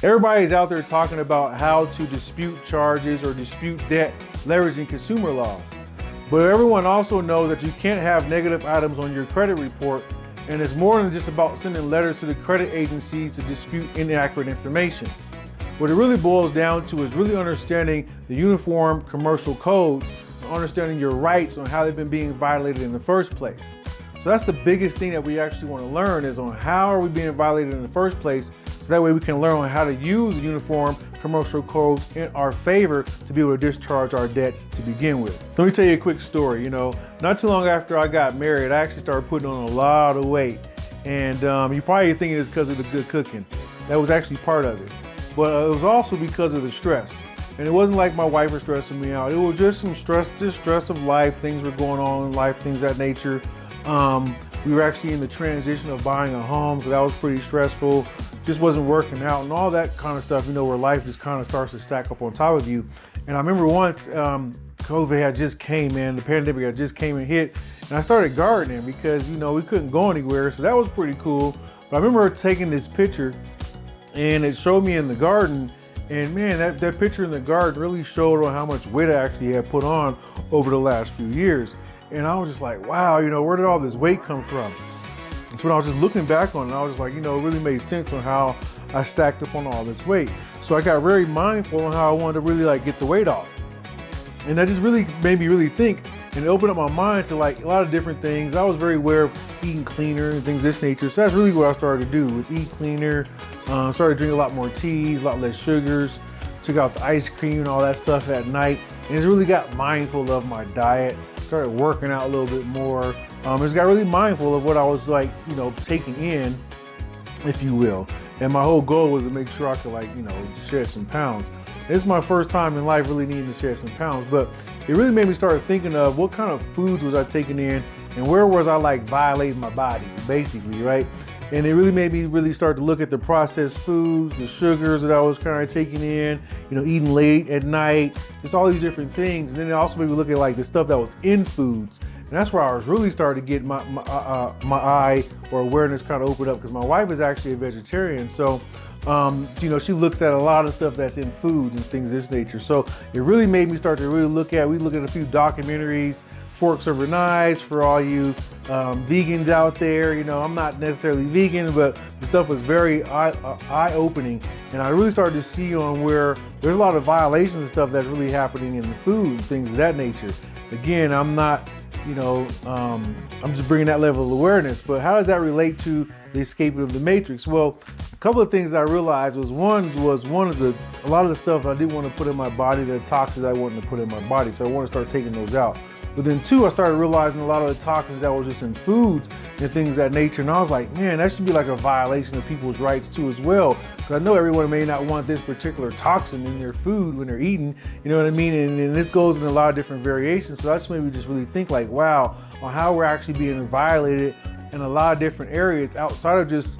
Everybody's out there talking about how to dispute charges or dispute debt leveraging consumer laws. But everyone also knows that you can't have negative items on your credit report, and it's more than just about sending letters to the credit agencies to dispute inaccurate information. What it really boils down to is really understanding the uniform commercial codes, and understanding your rights on how they've been being violated in the first place. So that's the biggest thing that we actually want to learn, is on how are we being violated in the first place, so that way we can learn on how to use the uniform commercial codes in our favor to be able to discharge our debts to begin with. So let me tell you a quick story. Not too long after I got married, I actually started putting on a lot of weight. And you probably think it's because of the good cooking. That was actually part of it. But it was also because of the stress. And it wasn't like my wife was stressing me out. It was just some stress, just stress of life. Things were going on in life, things of that nature. We were actually in the transition of buying a home, so that was pretty stressful. Just wasn't working out and all that kind of stuff, where life just kind of starts to stack up on top of you. And I remember once COVID had just came in, the pandemic had just came and hit, and I started gardening because, we couldn't go anywhere. So that was pretty cool. But I remember taking this picture and it showed me in the garden, and man, that picture in the garden really showed on how much weight I actually had put on over the last few years. And I was just like, wow, where did all this weight come from? That's when I was just looking back on it, I was just like, it really made sense on how I stacked up on all this weight. So I got very mindful on how I wanted to really get the weight off. And that just really made me really think, and it opened up my mind to a lot of different things. I was very aware of eating cleaner and things of this nature. So that's really what I started to do, was eat cleaner, started drinking a lot more teas, a lot less sugars, took out the ice cream and all that stuff at night. And just really got mindful of my diet, started working out a little bit more. Just got really mindful of what I was taking in, if you will. And my whole goal was to make sure I could shed some pounds. This is my first time in life really needing to shed some pounds, but it really made me start thinking of what kind of foods was I taking in and where was I violating my body, basically, right? And it really made me really start to look at the processed foods, the sugars that I was kind of taking in, eating late at night, just all these different things. And then it also made me look at the stuff that was in foods. And that's where I was really starting to get my eye or awareness kind of opened up, because my wife is actually a vegetarian. So, she looks at a lot of stuff that's in foods and things of this nature. So it really made me start to really we look at a few documentaries, Forks Over Knives, for all you vegans out there. I'm not necessarily vegan, but the stuff was very eye-opening. And I really started to see on where there's a lot of violations and stuff that's really happening in the food and things of that nature. Again, I'm not, I'm just bringing that level of awareness, but how does that relate to the escaping of the matrix? Well, a couple of things that I realized was a lot of the stuff I didn't want to put in my body, the toxins I wanted to put in my body. So I want to start taking those out. But then two, I started realizing a lot of the toxins that were just in foods and things of that nature. And I was like, man, that should be a violation of people's rights too as well. Because I know everyone may not want this particular toxin in their food when they're eating, you know what I mean? And this goes in a lot of different variations. So that's made me just really think wow, on how we're actually being violated in a lot of different areas outside of just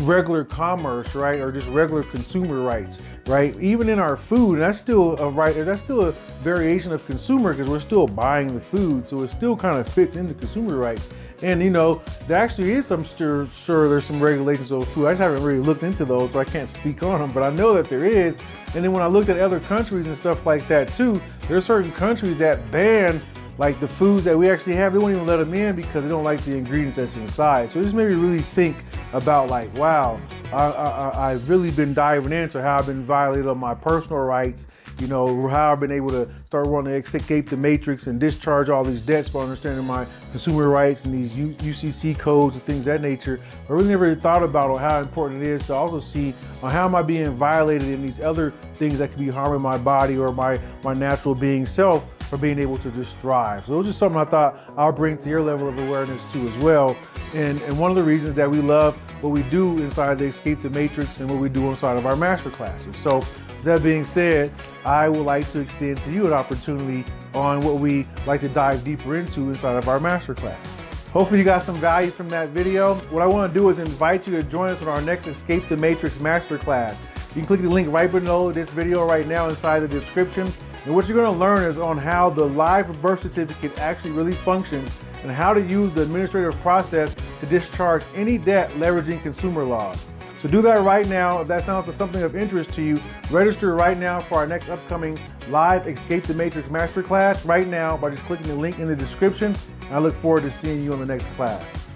regular commerce, right? Or just regular consumer rights, right? Even in our food, and that's still a right, that's still a variation of consumer, because we're still buying the food. So it still kind of fits into consumer rights. And there actually is sure there's some regulations of food. I just haven't really looked into those, so I can't speak on them, but I know that there is. And then when I looked at other countries and stuff like that too, there are certain countries that ban the foods that we actually have. They won't even let them in because they don't like the ingredients that's inside. So it just made me really think about wow, I've really been diving into how I've been violated on my personal rights, how I've been able to start wanting to escape the matrix and discharge all these debts for understanding my consumer rights and these UCC codes and things of that nature. I really never really thought about how important it is to also see how am I being violated in these other things that could be harming my body or my natural being self for being able to just thrive. So it was just something I thought I'll bring to your level of awareness too as well. And one of the reasons that we love what we do inside the Escape the Matrix and what we do inside of our masterclasses. So that being said, I would like to extend to you an opportunity on what we like to dive deeper into inside of our masterclass. Hopefully you got some value from that video. What I want to do is invite you to join us on our next Escape the Matrix masterclass. You can click the link right below this video right now inside the description. And what you're going to learn is on how the live birth certificate actually really functions and how to use the administrative process to discharge any debt leveraging consumer laws. So do that right now. If that sounds like something of interest to you, register right now for our next upcoming live Xscape the Matrix Masterclass right now by just clicking the link in the description. I look forward to seeing you on the next class.